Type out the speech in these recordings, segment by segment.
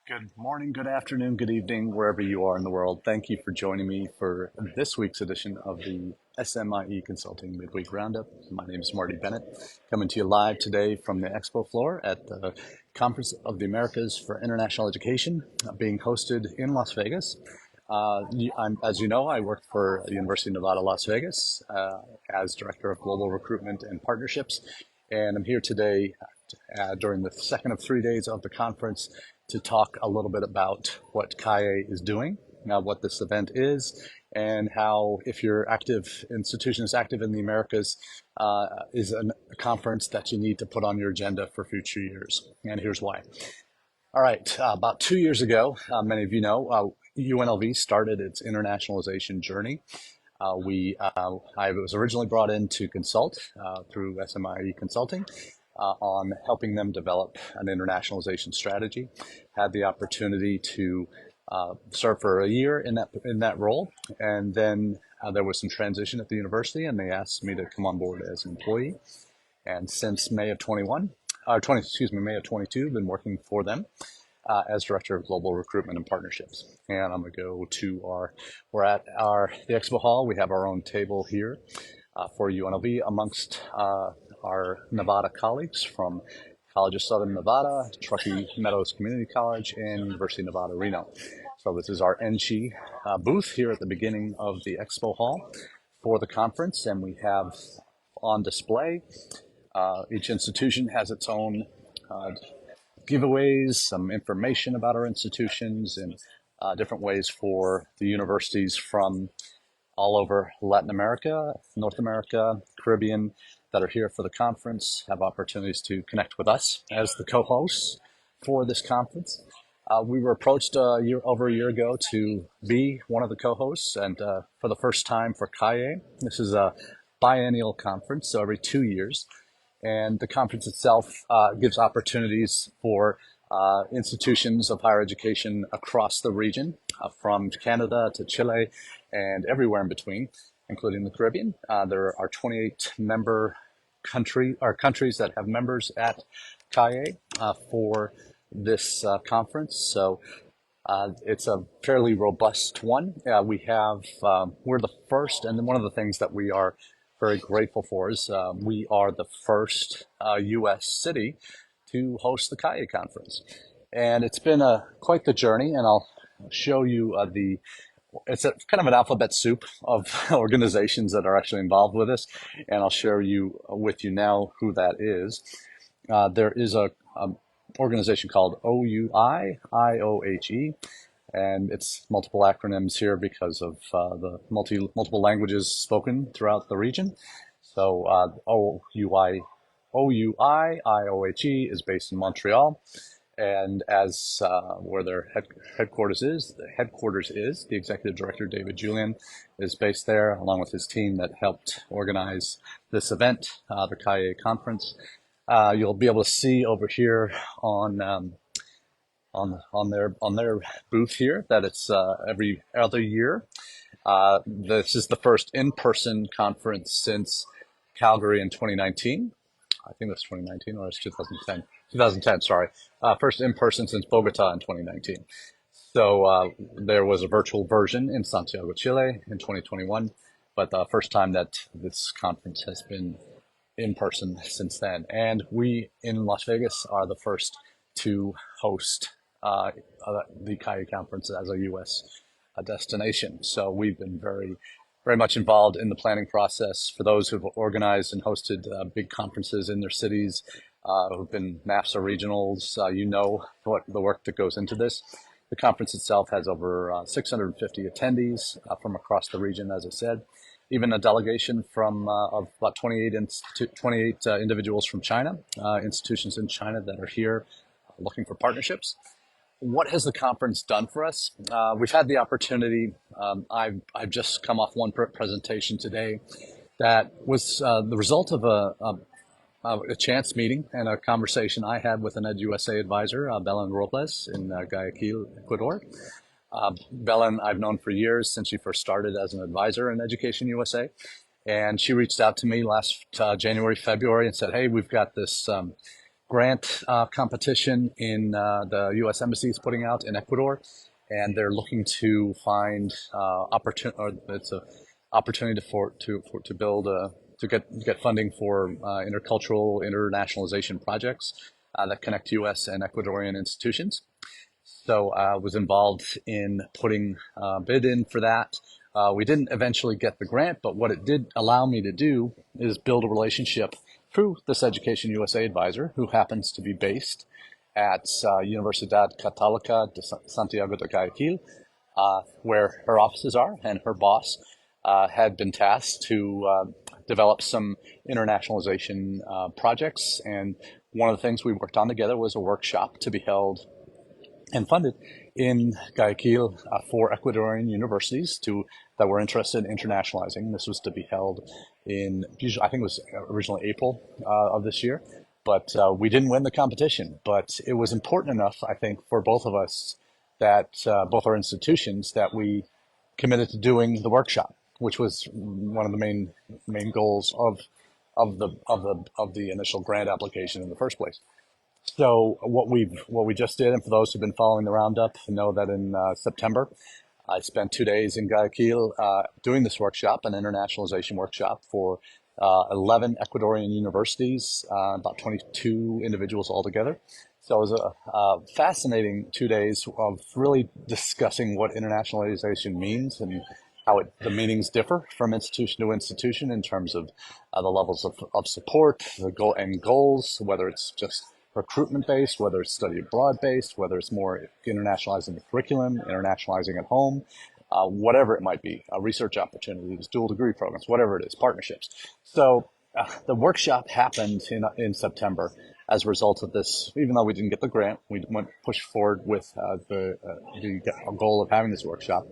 Good morning, good afternoon, good evening, wherever you are in the world. Thank you for joining me for this week's edition of the SMIE Consulting Midweek Roundup. My name is Marty Bennett, coming to you live today from the expo floor at the Conference of the Americas for International Education, being hosted in Las Vegas. As you know, I work for the University of Nevada, Las Vegas as Director of Global Recruitment and Partnerships, and I'm here today during the second of 3 days of the conference to talk a little bit about what CAEI is doing, what this event is, and how, if your institution is active in the Americas, is a conference that you need to put on your agenda for future years. And here's why. All right, about 2 years ago, many of you know, UNLV started its internationalization journey. I was originally brought in to consult through SMIE Consulting on helping them develop an internationalization strategy. Had the opportunity to serve for a year in that role, and then there was some transition at the university, and they asked me to come on board as an employee. And since May of 21, May of 22, been working for them as Director of Global Recruitment and Partnerships. And I'm going to go to we're at the Expo Hall. We have our own table here for UNLV amongst our Nevada colleagues from College of Southern Nevada, Truckee Meadows Community College, and University of Nevada, Reno. So this is our NCHI booth here at the beginning of the Expo Hall for the conference, and we have on display, each institution has its own giveaways, some information about our institutions, and different ways for the universities from all over Latin America, North America, Caribbean that are here for the conference have opportunities to connect with us as the co-hosts for this conference. We were approached over a year ago to be one of the co-hosts, and for the first time for CAEI. This is a biennial conference, so every 2 years. And the conference itself gives opportunities for institutions of higher education across the region, from Canada to Chile and everywhere in between, including the Caribbean. There are 28 countries that have members at CAEI for this conference. So it's a fairly robust one. We're the first, and one of the things that we are very grateful for is we are the first U.S. city to host the CAEI conference. And it's been quite the journey, and I'll show you it's a kind of an alphabet soup of organizations that are actually involved with this, and I'll share with you now who that is. There is a organization called OUI, IOHE, and it's multiple acronyms here because of the multiple languages spoken throughout the region. So OUI, IOHE is based in Montreal, and as where their headquarters is, the executive director, David Julian, is based there, along with his team that helped organize this event, the CAEI conference. You'll be able to see over here on their booth here that it's every other year. This is the first in-person conference since Calgary in 2019. I think that's 2019, or it's 2010. 2010, sorry. First in person since Bogota in 2019. So there was a virtual version in Santiago, Chile in 2021, but the first time that this conference has been in person since then. And we in Las Vegas are the first to host the CAEI conference as a U.S. destination. So we've been very, very much involved in the planning process. For those who've organized and hosted big conferences in their cities, who've been NAFSA regionals, you know what the work that goes into this. The conference itself has over 650 attendees from across the region, as I said. Even a delegation of about 28 individuals from China, institutions in China that are here looking for partnerships. What has the conference done for us? We've had the opportunity. I've just come off one presentation today that was the result of a chance meeting and a conversation I had with an EdUSA advisor, Belen Robles, in Guayaquil, Ecuador. Belen, I've known for years, since she first started as an advisor in Education USA. And she reached out to me last January, February, and said, hey, we've got this grant competition in the U.S. Embassy is putting out in Ecuador, and they're looking to find opportunity. Or it's a opportunity to build to get funding for intercultural internationalization projects that connect U.S. and Ecuadorian institutions. So I was involved in putting a bid in for that. We didn't eventually get the grant, but what it did allow me to do is build a relationship through this Education USA advisor, who happens to be based at Universidad Católica de Santiago de Guayaquil, where her offices are, and her boss had been tasked to develop some internationalization projects. And one of the things we worked on together was a workshop to be held and funded in Guayaquil for Ecuadorian universities that were interested in internationalizing. This was to be held in, I think it was originally April of this year, but we didn't win the competition. But it was important enough, I think, for both of us, that both our institutions, that we committed to doing the workshop, which was one of the main goals of the initial grant application in the first place. So what we just did, and for those who've been following the Roundup, know that in September, I spent 2 days in Guayaquil doing this workshop, an internationalization workshop for 11 Ecuadorian universities, about 22 individuals altogether. So it was a fascinating 2 days of really discussing what internationalization means and how the meanings differ from institution to institution in terms of the levels of support, the goal and goals, whether it's just recruitment based, whether it's study abroad based, whether it's more internationalizing the curriculum, internationalizing at home, whatever it might be, research opportunities, dual degree programs, whatever it is, partnerships. So the workshop happened in September as a result of this. Even though we didn't get the grant, we pushed forward with the goal of having this workshop.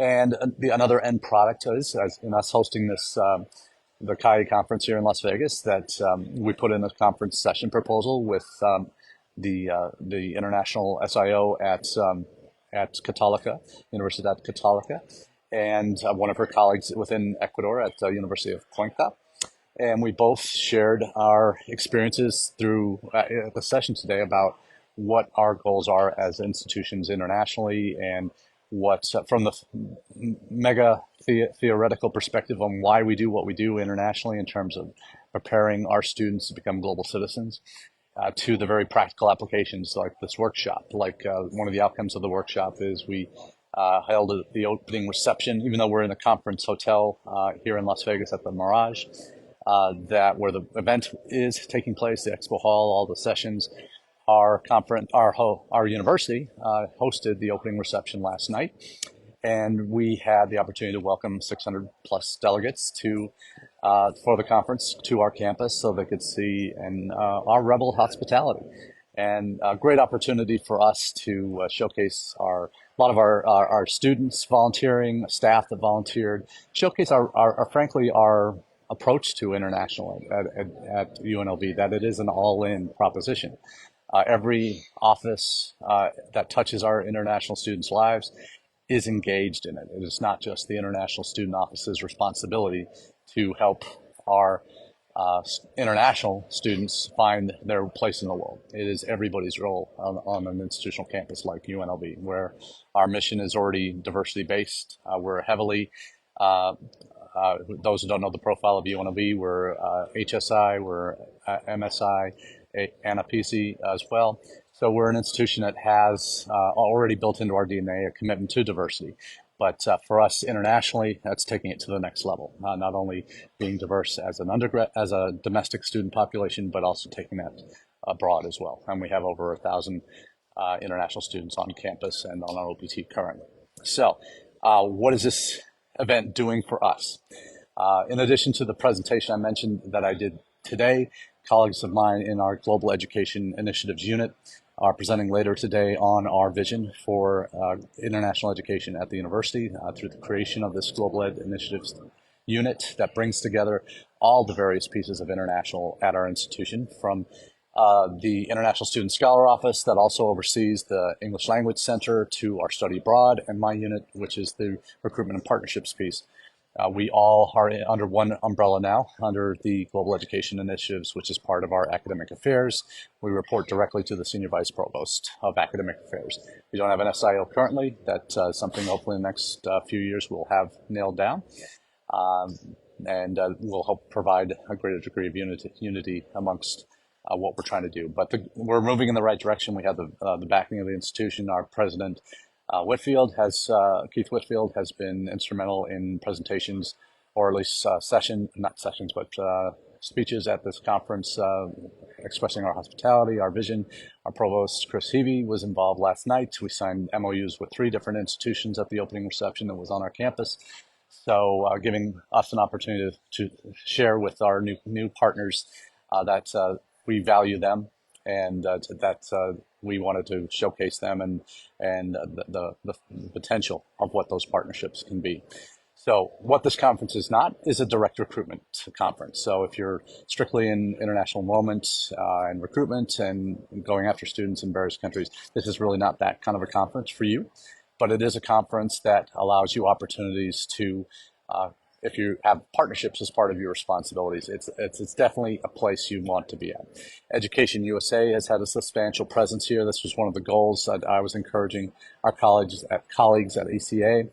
And another end product is, in us hosting this the CAEI conference here in Las Vegas, that we put in a conference session proposal with the international SIO at Católica, Universidad Católica, and one of her colleagues within Ecuador at the University of Cuenca. And we both shared our experiences through the session today about what our goals are as institutions internationally, and what from the mega theoretical perspective on why we do what we do internationally in terms of preparing our students to become global citizens, to the very practical applications like this workshop. Like one of the outcomes of the workshop is we held the opening reception, even though we're in the conference hotel here in Las Vegas at the Mirage, that where the event is taking place, the expo hall, all the sessions. Our university hosted the opening reception last night, and we had the opportunity to welcome 600 plus delegates for the conference to our campus, so they could see our rebel hospitality, and a great opportunity for us to showcase a lot of our students volunteering, staff that volunteered, showcase frankly our approach to international at UNLV, that it is an all-in proposition. Every office that touches our international students' lives is engaged in it. It is not just the international student office's responsibility to help our international students find their place in the world. It is everybody's role on an institutional campus like UNLV, where our mission is already diversity-based. We're heavily, those who don't know the profile of UNLV, we're HSI, we're MSI, ANAPISI as well. So we're an institution that has already built into our DNA a commitment to diversity. But for us internationally, that's taking it to the next level. Not only being diverse as an undergrad, as a domestic student population, but also taking that abroad as well. And we have over 1,000 international students on campus and on our OPT currently. So what is this event doing for us? In addition to the presentation I mentioned that I did today, colleagues of mine in our Global Education Initiatives Unit are presenting later today on our vision for international education at the university through the creation of this Global Ed Initiatives Unit that brings together all the various pieces of international at our institution, from the International Student Scholar Office that also oversees the English Language Center, to our Study Abroad, and my unit, which is the Recruitment and Partnerships piece. We all are under one umbrella now, under the Global Education Initiatives, which is part of our academic affairs. We report directly to the Senior Vice Provost of Academic Affairs. We don't have an SIO currently. That's something hopefully in the next few years we'll have nailed down. Um, and will help provide a greater degree of unity amongst what we're trying to do. But we're moving in the right direction. We have the backing of the institution. Our president, Keith Whitfield, has been instrumental in presentations, or at least not sessions, but speeches at this conference, expressing our hospitality, our vision. Our provost, Chris Heavey, was involved last night. We signed MOUs with 3 different institutions at the opening reception that was on our campus. So giving us an opportunity to share with our new partners that we value them, and that we wanted to showcase them and the potential of what those partnerships can be. So what this conference is not is a direct recruitment conference. So if you're strictly in international enrollment and recruitment and going after students in various countries, this is really not that kind of a conference for you. But it is a conference that allows you opportunities to, if you have partnerships as part of your responsibilities, it's definitely a place you want to be at. Education USA has had a substantial presence here. This was one of the goals that I was encouraging our colleagues at ECA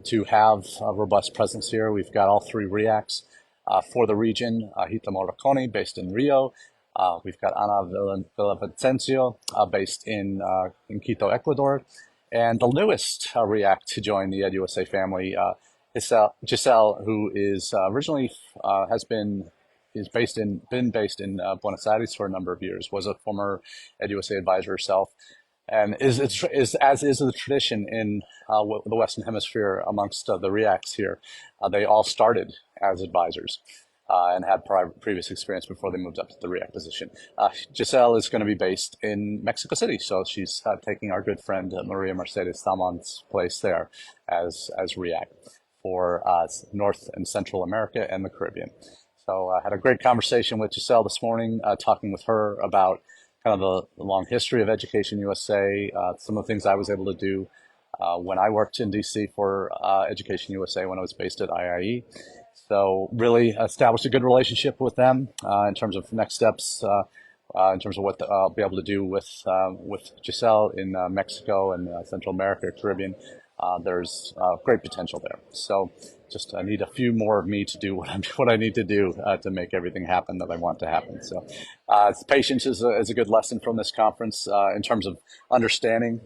to have a robust presence here. We've got all 3 REACs for the region. Hita Morricone, based in Rio. We've got Ana Villavicencio, based in Quito, Ecuador. And the newest REACT to join the EdUSA family, Giselle, who is originally been based in Buenos Aires for a number of years, was a former EdUSA advisor herself, and is as is the tradition in the Western Hemisphere amongst the REACTs here. They all started as advisors. And had previous experience before they moved up to the REACT position. Giselle is going to be based in Mexico City, so she's taking our good friend Maria Mercedes Salmon's place there as REACT for North and Central America and the Caribbean. So I had a great conversation with Giselle this morning, talking with her about kind of the long history of Education USA, some of the things I was able to do when I worked in DC for Education USA when I was based at IIE. So really established a good relationship with them in terms of next steps, in terms of what I'll be able to do with Giselle in Mexico and Central America, Caribbean. There's great potential there. So just I need a few more of me to do what I need to do to make everything happen that I want to happen. So patience is a good lesson from this conference in terms of understanding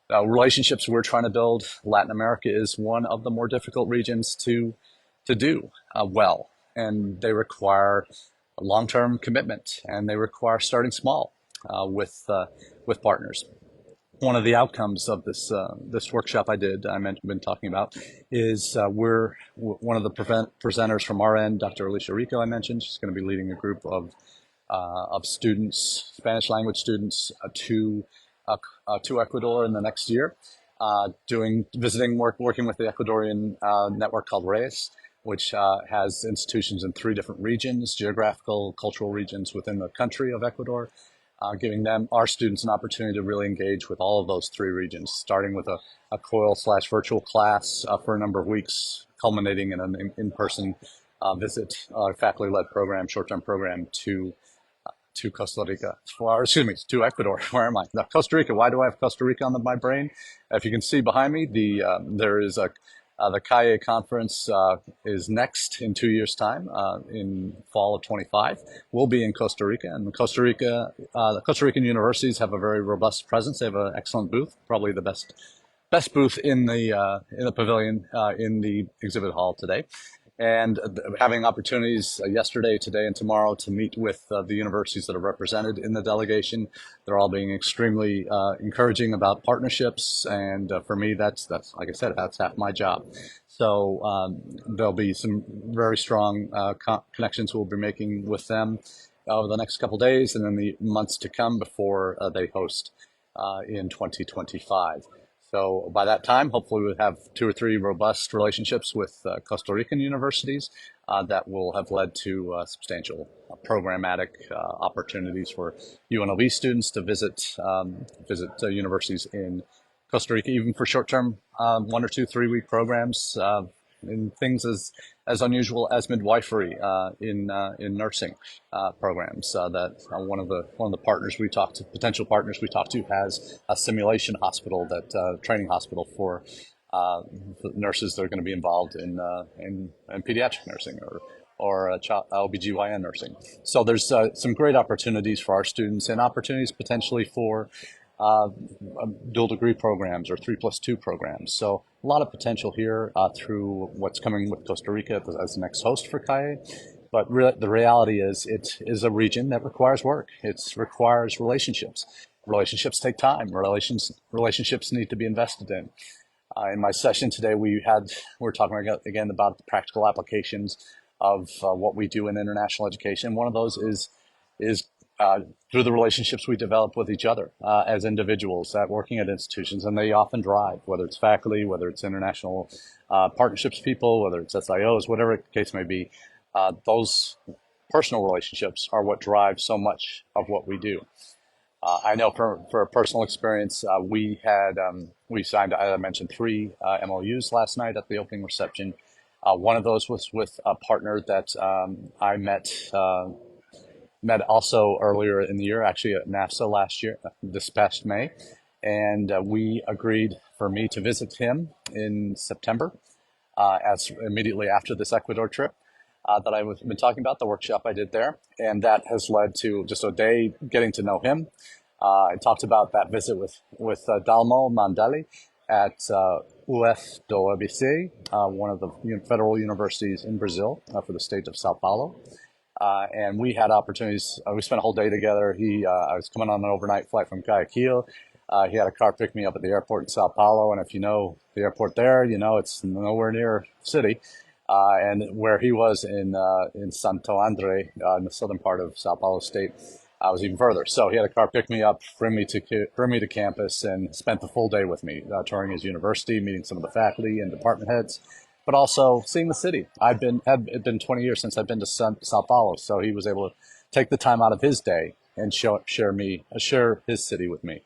relationships we're trying to build. Latin America is one of the more difficult regions to do well, and they require a long-term commitment, and they require starting small with partners. One of the outcomes of this workshop I've been talking about is we're one of the presenters from our end, Dr. Alicia Rico, I mentioned. She's going to be leading a group of students, Spanish language students, to Ecuador in the next year, working with the Ecuadorian network called REIS, which has institutions in 3 different regions, geographical, cultural regions within the country of Ecuador, giving our students an opportunity to really engage with all of those 3 regions, starting with a COIL/virtual class for a number of weeks, culminating in an in-person visit, faculty-led program, short-term program to Costa Rica, to Ecuador. Where am I? Now, Costa Rica. Why do I have Costa Rica on my brain? If you can see behind me, there is the CAEI conference is next in 2 years' time, in fall of 25. We'll be in Costa Rica, and the Costa Rican universities have a very robust presence. They have an excellent booth, probably the best booth in the pavilion in the exhibit hall today. And having opportunities yesterday, today, and tomorrow to meet with the universities that are represented in the delegation. They're all being extremely encouraging about partnerships, and for me, that's like I said, that's half my job. So there'll be some very strong connections we'll be making with them over the next couple of days, and in the months to come before they host in 2025. So by that time, hopefully we'll have 2 or 3 robust relationships with Costa Rican universities that will have led to substantial programmatic opportunities for UNLV students to visit universities in Costa Rica, even for short-term 1 or 2, 3 week programs, in things as unusual as midwifery in nursing programs. That one of the partners we talked to, potential partners we talked to, has a simulation hospital, that training hospital for nurses that are going to be involved in pediatric nursing or LBGYN nursing. So there's some great opportunities for our students, and opportunities potentially for uh, dual degree programs or 3+2 programs. So a lot of potential here through what's coming with Costa Rica as the next host for CAEI. But the reality is, it is a region that requires work. It requires relationships. Relationships take time. Relationships need to be invested in. In my session today, we're talking again about the practical applications of what we do in international education. One of those is through the relationships we develop with each other as individuals at working at institutions, and they often drive, whether it's faculty, whether it's international partnerships people, whether it's SIOs, whatever the case may be. Those personal relationships are what drive so much of what we do. I know for a personal experience, we signed, as I mentioned, 3 MOUs last night at the opening reception. One of those was with a partner that I met also earlier in the year, actually at NAFSA last year, this past May, and we agreed for me to visit him in September, as immediately after this Ecuador trip that I've been talking about, the workshop I did there. And that has led to just a day getting to know him. I talked about that visit with Dalmo Mandali at UF do ABC, one of the federal universities in Brazil for the state of Sao Paulo. And we had opportunities. We spent a whole day together. I was coming on an overnight flight from Guayaquil. He had a car pick me up at the airport in Sao Paulo, and if you know the airport there, you know it's nowhere near the city. And where he was in Santo Andre, in the southern part of Sao Paulo State, was even further. So he had a car pick me up, bring me to campus, and spent the full day with me, touring his university, meeting some of the faculty and department heads, but also seeing the city. It been 20 years since I've been to Sao Paulo, so he was able to take the time out of his day and share his city with me.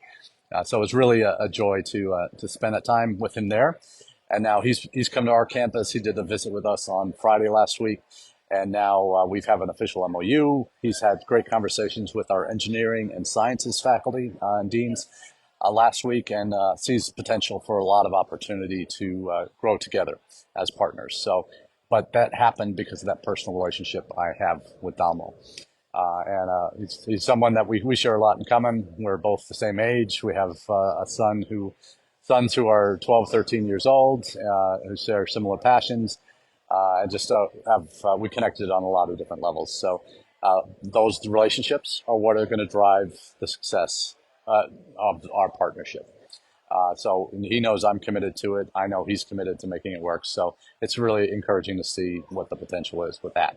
So it was really a joy to spend that time with him there. And now he's come to our campus. He did a visit with us on Friday last week, and now we have an official MOU. He's had great conversations with our engineering and sciences faculty and deans last week, and sees potential for a lot of opportunity to grow together as partners. So, but that happened because of that personal relationship I have with Dalmo. He's someone that we share a lot in common. We're both the same age. We have sons who are 12, 13 years old, who share similar passions, and just we connected on a lot of different levels. So those relationships are what are going to drive the success of our partnership. So he knows I'm committed to it. I know he's committed to making it work. So it's really encouraging to see what the potential is with that.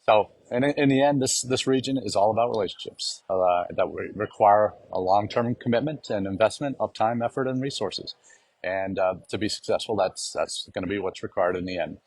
So in the end, this region is all about relationships that require a long-term commitment and investment of time, effort, and resources. And to be successful, that's going to be what's required in the end.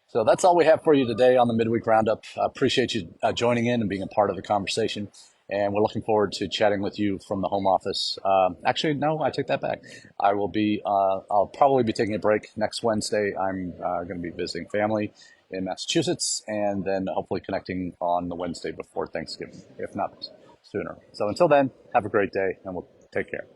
So that's all we have for you today on the Midweek Roundup. I appreciate you joining in and being a part of the conversation. And we're looking forward to chatting with you from the home office. Actually, no, I take that back. I'll probably be taking a break next Wednesday. I'm going to be visiting family in Massachusetts, and then hopefully connecting on the Wednesday before Thanksgiving, if not sooner. So until then, have a great day, and we'll take care.